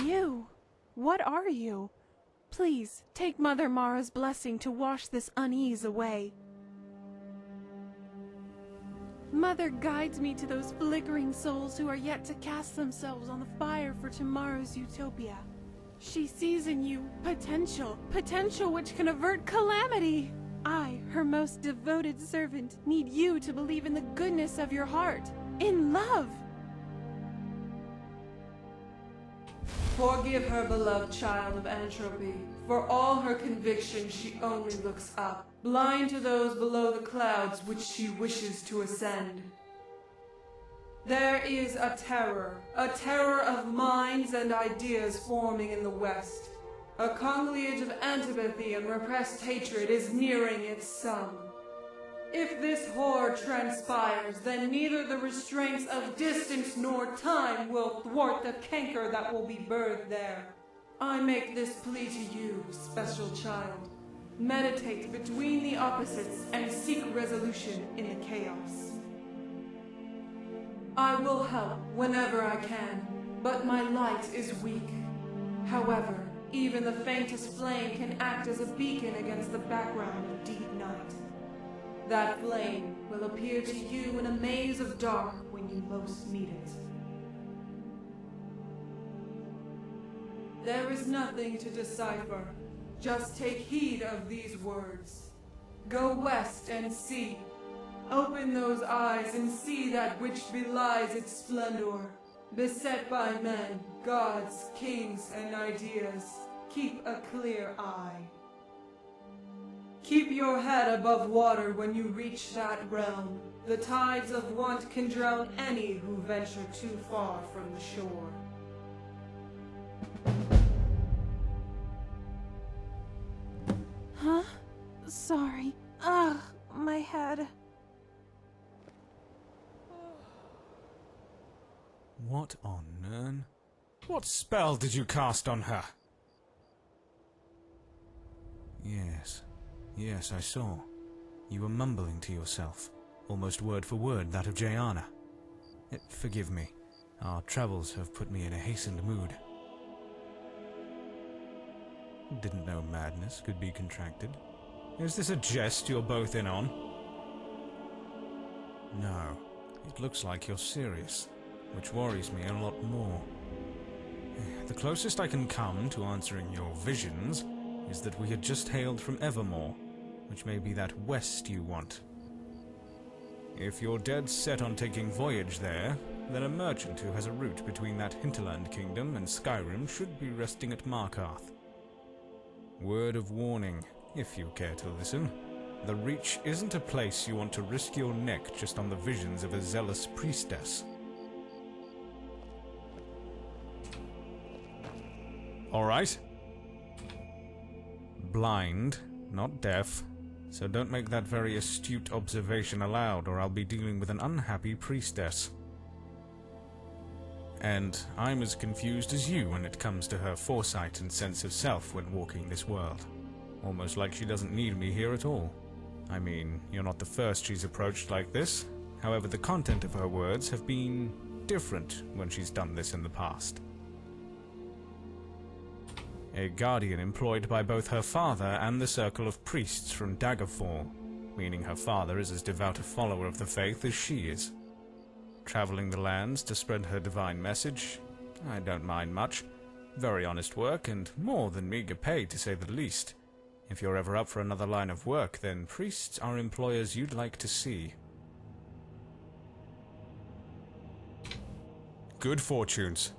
You? What are you? Please, take Mother Mara's blessing to wash this unease away. Mother guides me to those flickering souls who are yet to cast themselves on the fire for tomorrow's utopia. She sees in you potential which can avert calamity. I, her most devoted servant, need you to believe in the goodness of your heart, in love. Forgive her, beloved child of entropy. For all her conviction, she only looks up, blind to those below the clouds which she wishes to ascend. There is a terror of minds and ideas forming in the West. A conciliage of antipathy and repressed hatred is nearing its sum. If this horror transpires, then neither the restraints of distance nor time will thwart the canker that will be birthed there. I make this plea to you, special child. Meditate between the opposites and seek resolution in the chaos. I will help whenever I can, but my light is weak. However, even the faintest flame can act as a beacon against the background of deep night. That flame will appear to you in a maze of dark when you most need it. There is nothing to decipher. Just take heed of these words. Go west and see. Open those eyes and see that which belies its splendor. Beset by men, gods, kings, and ideas, keep a clear eye. Keep your head above water when you reach that realm. The tides of want can drown any who venture too far from the shore. Huh? Sorry. Ugh, my head. What on Nern? What spell did you cast on her? Yes, I saw. You were mumbling to yourself, almost word for word that of Jayana. Forgive me. Our travels have put me in a hastened mood. Didn't know madness could be contracted. Is this a jest you're both in on? No, it looks like you're serious, which worries me a lot more. The closest I can come to answering your visions is that we had just hailed from Evermore, which may be that west you want. If you're dead set on taking voyage there, then a merchant who has a route between that hinterland kingdom and Skyrim should be resting at Markarth. Word of warning, if you care to listen. The Reach isn't a place you want to risk your neck just on the visions of a zealous priestess. Alright. Blind, not deaf, so don't make that very astute observation aloud or I'll be dealing with an unhappy priestess. And I'm as confused as you when it comes to her foresight and sense of self when walking this world. Almost like she doesn't need me here at all. I mean, you're not the first she's approached like this. However, the content of her words have been different when she's done this in the past. A guardian employed by both her father and the circle of priests from Daggerfall, meaning her father is as devout a follower of the faith as she is. Traveling the lands to spread her divine message, I don't mind much. Very honest work, and more than meager pay to say the least. If you're ever up for another line of work, then priests are employers you'd like to see. Good fortunes.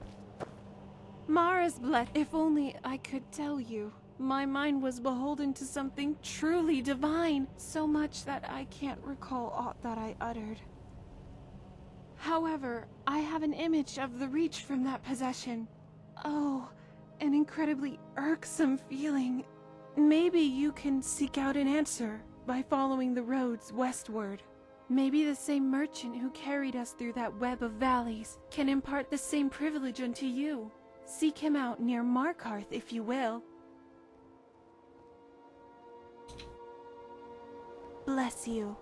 Mara's bless. If only I could tell you. My mind was beholden to something truly divine, so much that I can't recall aught that I uttered. However, I have an image of the Reach from that possession. Oh, an incredibly irksome feeling. Maybe you can seek out an answer by following the roads westward. Maybe the same merchant who carried us through that web of valleys can impart the same privilege unto you. Seek him out near Markarth, if you will. Bless you.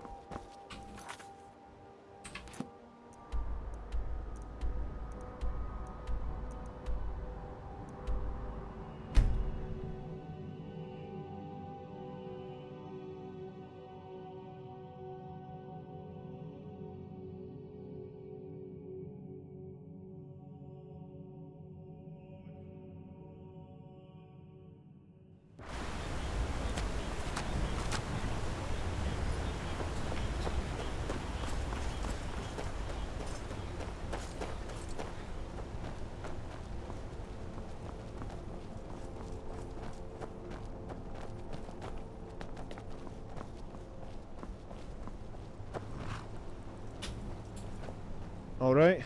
Alright.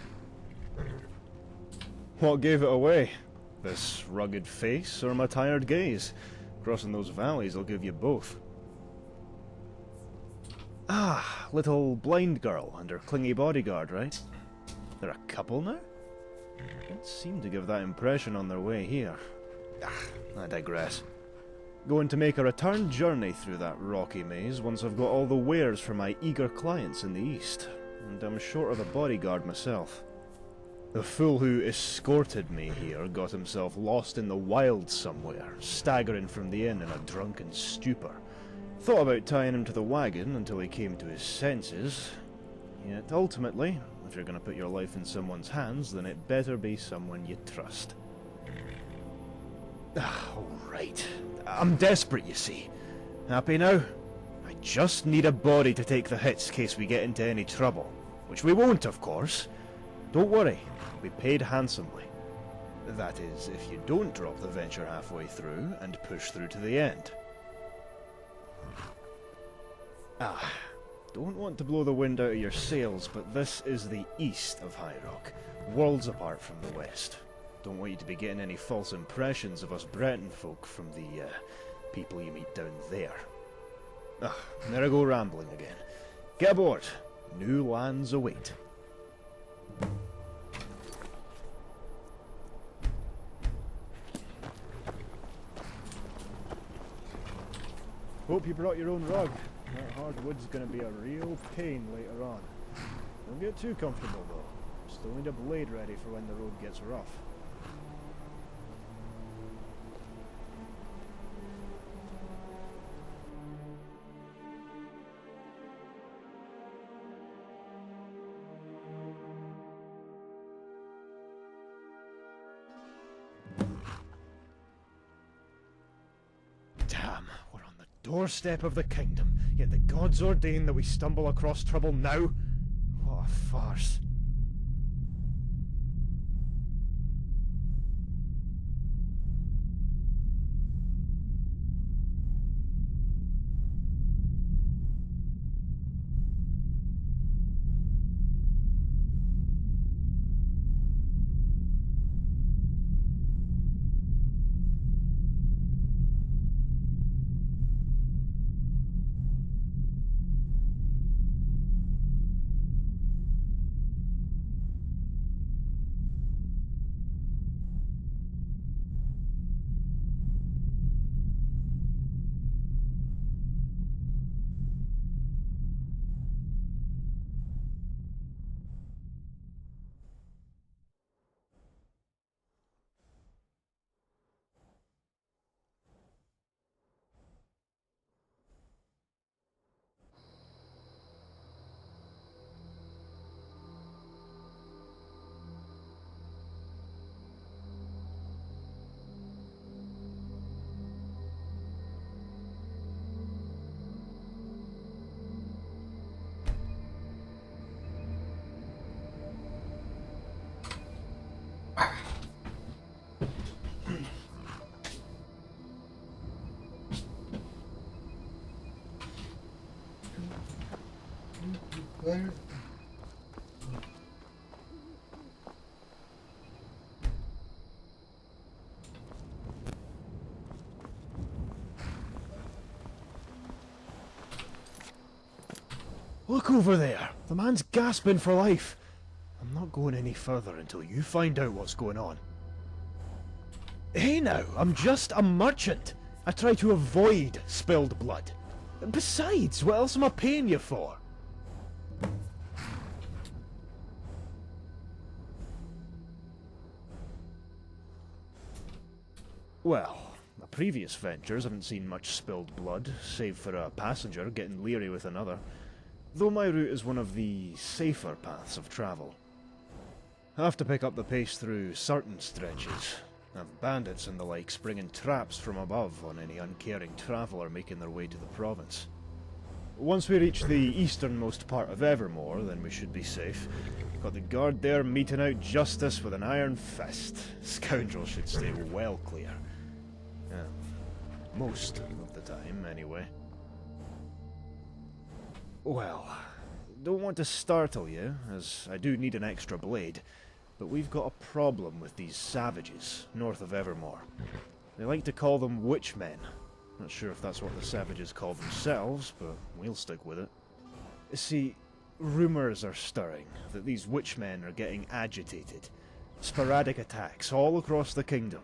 What gave it away? This rugged face or my tired gaze? Crossing those valleys will give you both. Ah, little blind girl and her clingy bodyguard, right? They're a couple now? Didn't seem to give that impression on their way here. I digress. Going to make a return journey through that rocky maze once I've got all the wares for my eager clients in the east, and I'm short of a bodyguard myself. The fool who escorted me here got himself lost in the wilds somewhere, staggering from the inn in a drunken stupor. Thought about tying him to the wagon until he came to his senses, yet ultimately, if you're going to put your life in someone's hands, then it better be someone you trust. Alright. I'm desperate, you see. Happy now? I just need a body to take the hits in case we get into any trouble. Which we won't, of course. Don't worry, I'll be paid handsomely. That is, if you don't drop the venture halfway through and push through to the end. Don't want to blow the wind out of your sails, but this is the east of High Rock, worlds apart from the west. Don't want you to be getting any false impressions of us Breton folk from the, people you meet down there. There I go rambling again. Get aboard. New lands await. Hope you brought your own rug. That hardwood's gonna be a real pain later on. Don't get too comfortable though. Still need a blade ready for when the road gets rough. Damn, we're on the doorstep of the kingdom, yet the gods ordain that we stumble across trouble now? What a farce. Look over there! The man's gasping for life! I'm not going any further until you find out what's going on. Hey now, I'm just a merchant! I try to avoid spilled blood. Besides, what else am I paying you for? Well, my previous ventures haven't seen much spilled blood, save for a passenger getting leery with another. Though my route is one of the safer paths of travel. I have to pick up the pace through certain stretches. Have bandits and the like springing traps from above on any uncaring traveller making their way to the province. Once we reach the easternmost part of Evermore, then we should be safe. Got the guard there meting out justice with an iron fist. Scoundrels should stay well clear. Most of the time, anyway. Well, don't want want to startle you, as I do need an extra blade, but we've got a problem with these savages north of Evermore. They like to call them witchmen. Not sure if that's what the savages call themselves, but we'll stick with it. See, rumours are stirring that these witchmen are getting agitated. Sporadic attacks all across the kingdom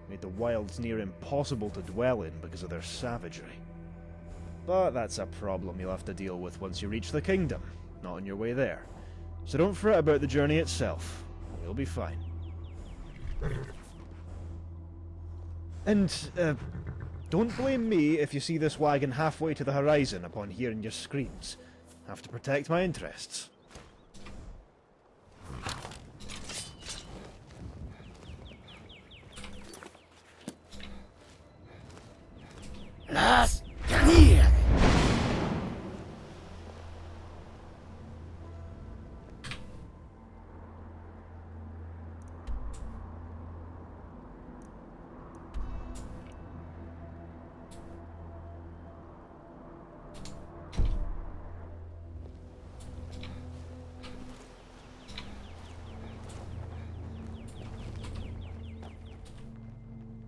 made the wilds near impossible to dwell in because of their savagery. But that's a problem you'll have to deal with once you reach the kingdom, not on your way there. So don't fret about the journey itself. We'll be fine. And, don't blame me if you see this wagon halfway to the horizon upon hearing your screams. Have to protect my interests. Las Canillas!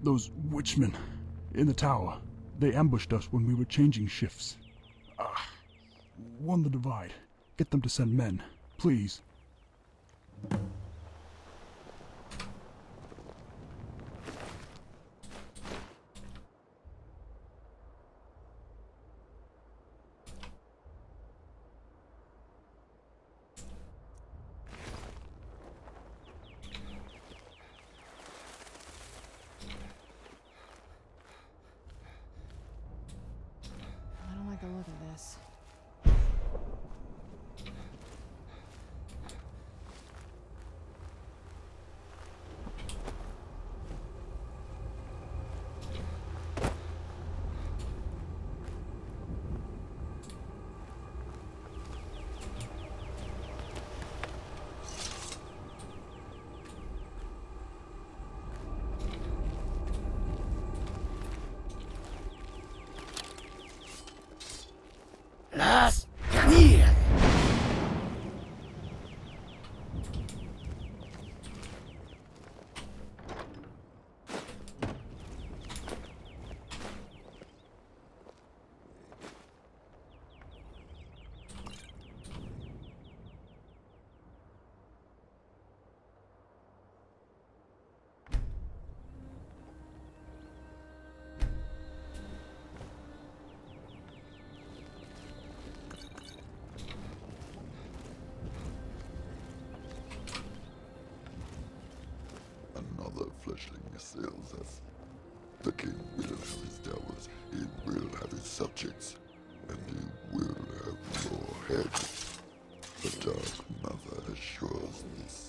Those witchmen in the tower. They ambushed us when we were changing shifts. Won the divide. Get them to send men, please. I don't like the look of this. Las Canillas! Another fleshling assails us. The king will have his towers, he will have his subjects, and he will have your head. The Dark Mother assures this.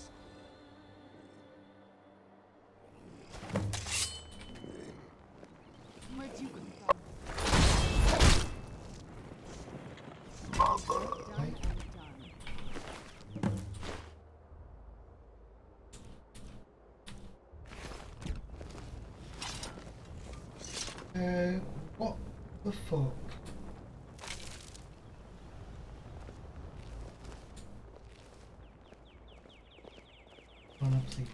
What the fuck? Run up, see.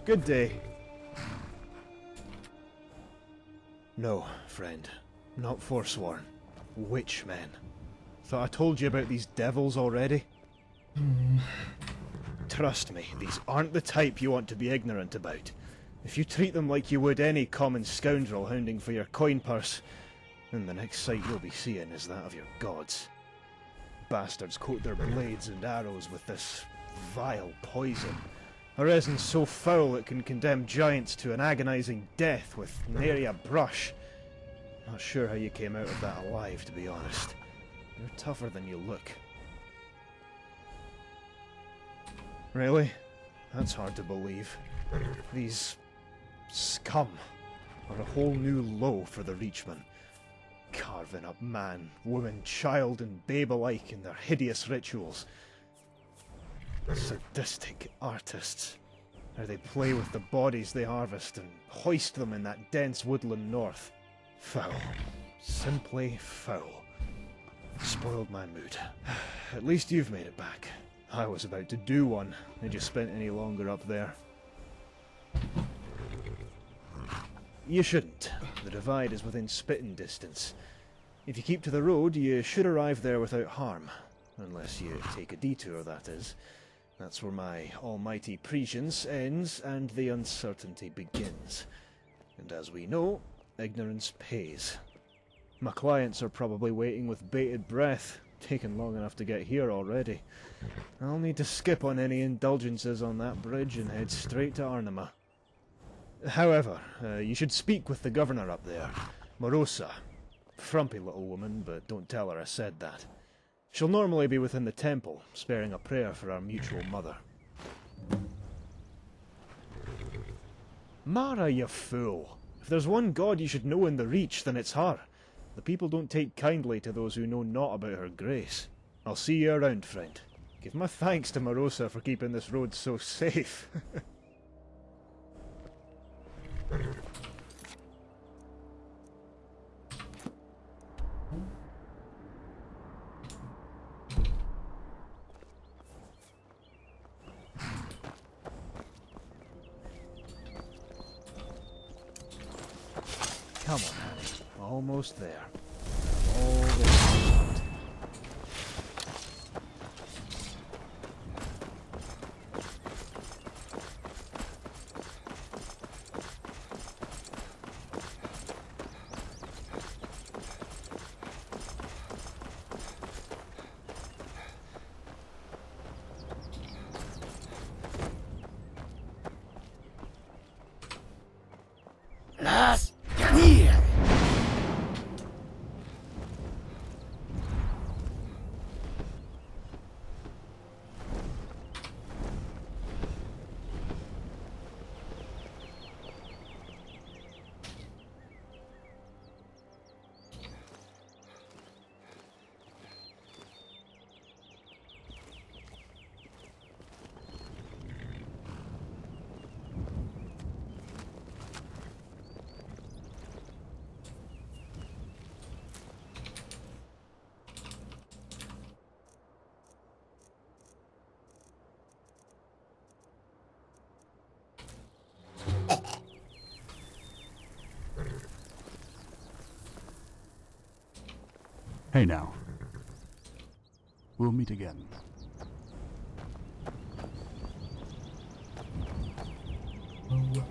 Good day. No, friend. Not forsworn. Witchmen. Thought I told you about these devils already? Trust me, these aren't the type you want to be ignorant about. If you treat them like you would any common scoundrel hounding for your coin purse, then the next sight you'll be seeing is that of your gods. Bastards coat their blades and arrows with this vile poison. A resin so foul it can condemn giants to an agonizing death with nary a brush. Not sure how you came out of that alive, to be honest. You're tougher than you look. Really? That's hard to believe. These scum are a whole new low for the Reachmen. Carving up man, woman, child, and babe alike in their hideous rituals. Sadistic artists. How they play with the bodies they harvest and hoist them in that dense woodland north. Foul. Simply foul. Spoiled my mood. At least you've made it back. I was about to do one, had you spent any longer up there. You shouldn't. The divide is within spitting distance. If you keep to the road, you should arrive there without harm. Unless you take a detour, that is. That's where my almighty prescience ends and the uncertainty begins. And as we know, ignorance pays. My clients are probably waiting with bated breath, taken long enough to get here already. I'll need to skip on any indulgences on that bridge and head straight to Arnima. However, you should speak with the governor up there, Morosa. Frumpy little woman, but don't tell her I said that. She'll normally be within the temple, sparing a prayer for our mutual mother. Mara, you fool! If there's one god you should know in the Reach, then it's her. The people don't take kindly to those who know naught about her grace. I'll see you around, friend. Give my thanks to Morosa for keeping this road so safe. Come on, honey. Almost there. All this left. Las Ganir! Hey now. We'll meet again. Oh,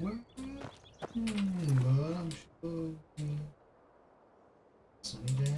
I'm sure. Someday.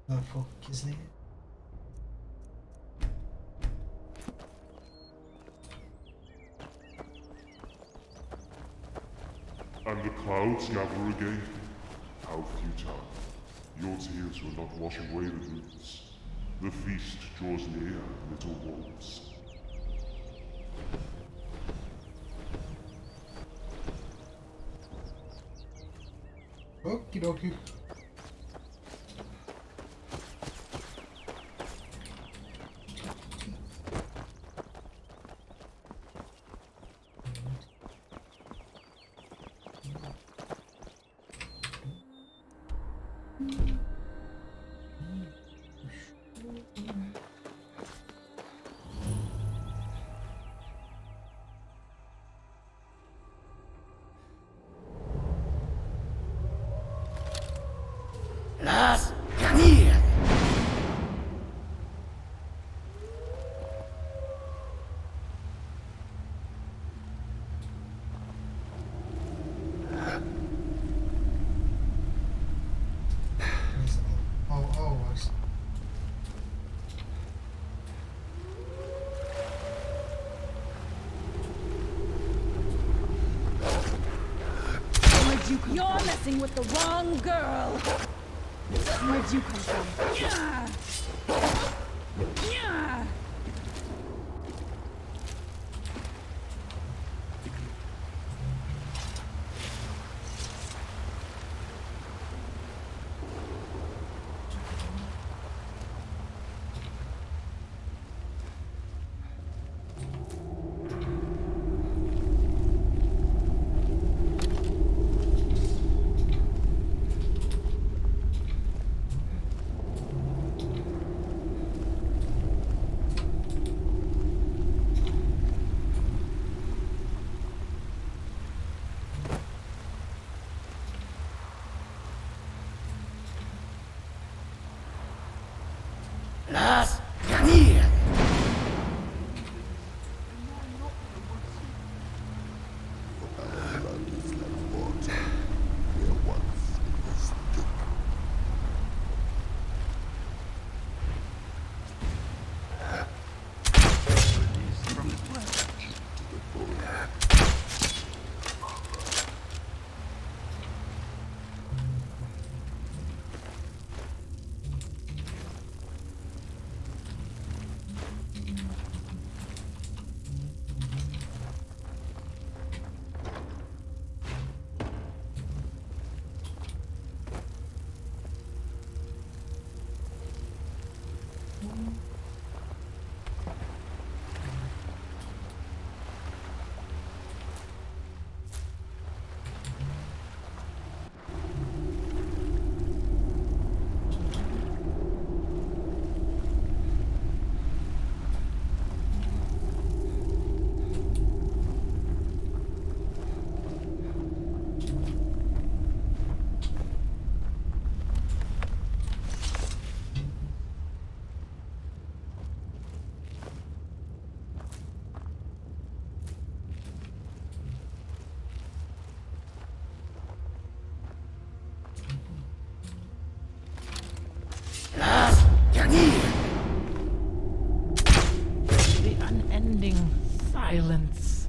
The fuck is that? And the clouds gather again. How futile. Your tears will not wash away the roots. The feast draws near, little wolves. Okie dokie. Las Canillas. Oh, I see. You're messing with the wrong girl. Where'd you come from? Yeah. Yeah. Las Canillas. Our blood is like water, where once it was thick. From flesh to the bone. Las Canillas. The unending silence.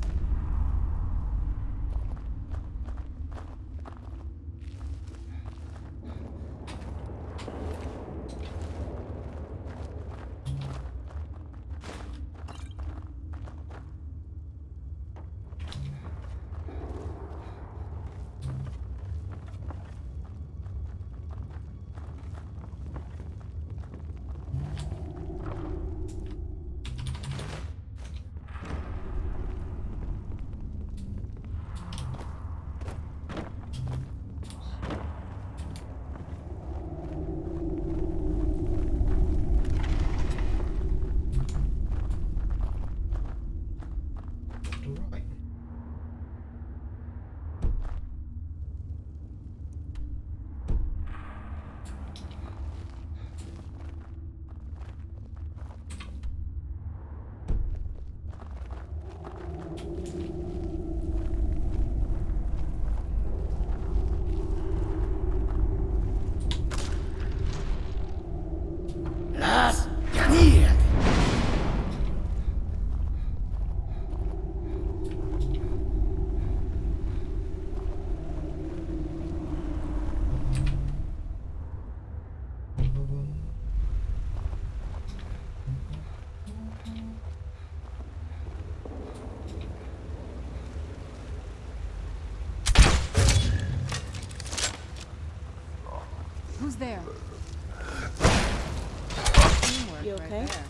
there. Teamwork You right okay? there.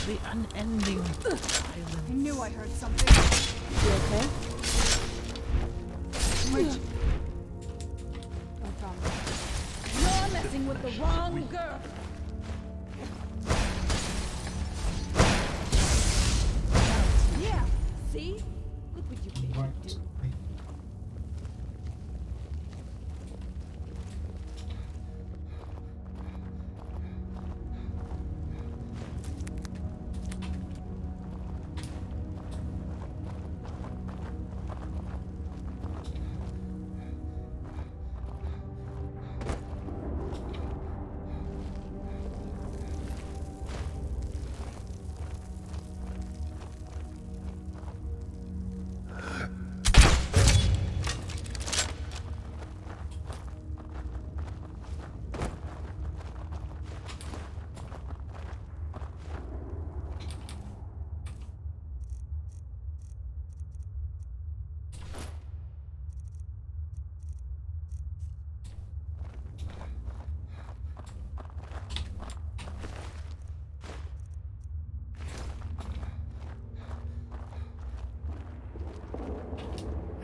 the unending I silence. knew I heard something. You okay? No problem. You're messing with the wrong girl. Yeah. See? Look what you made me Right. do.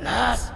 Las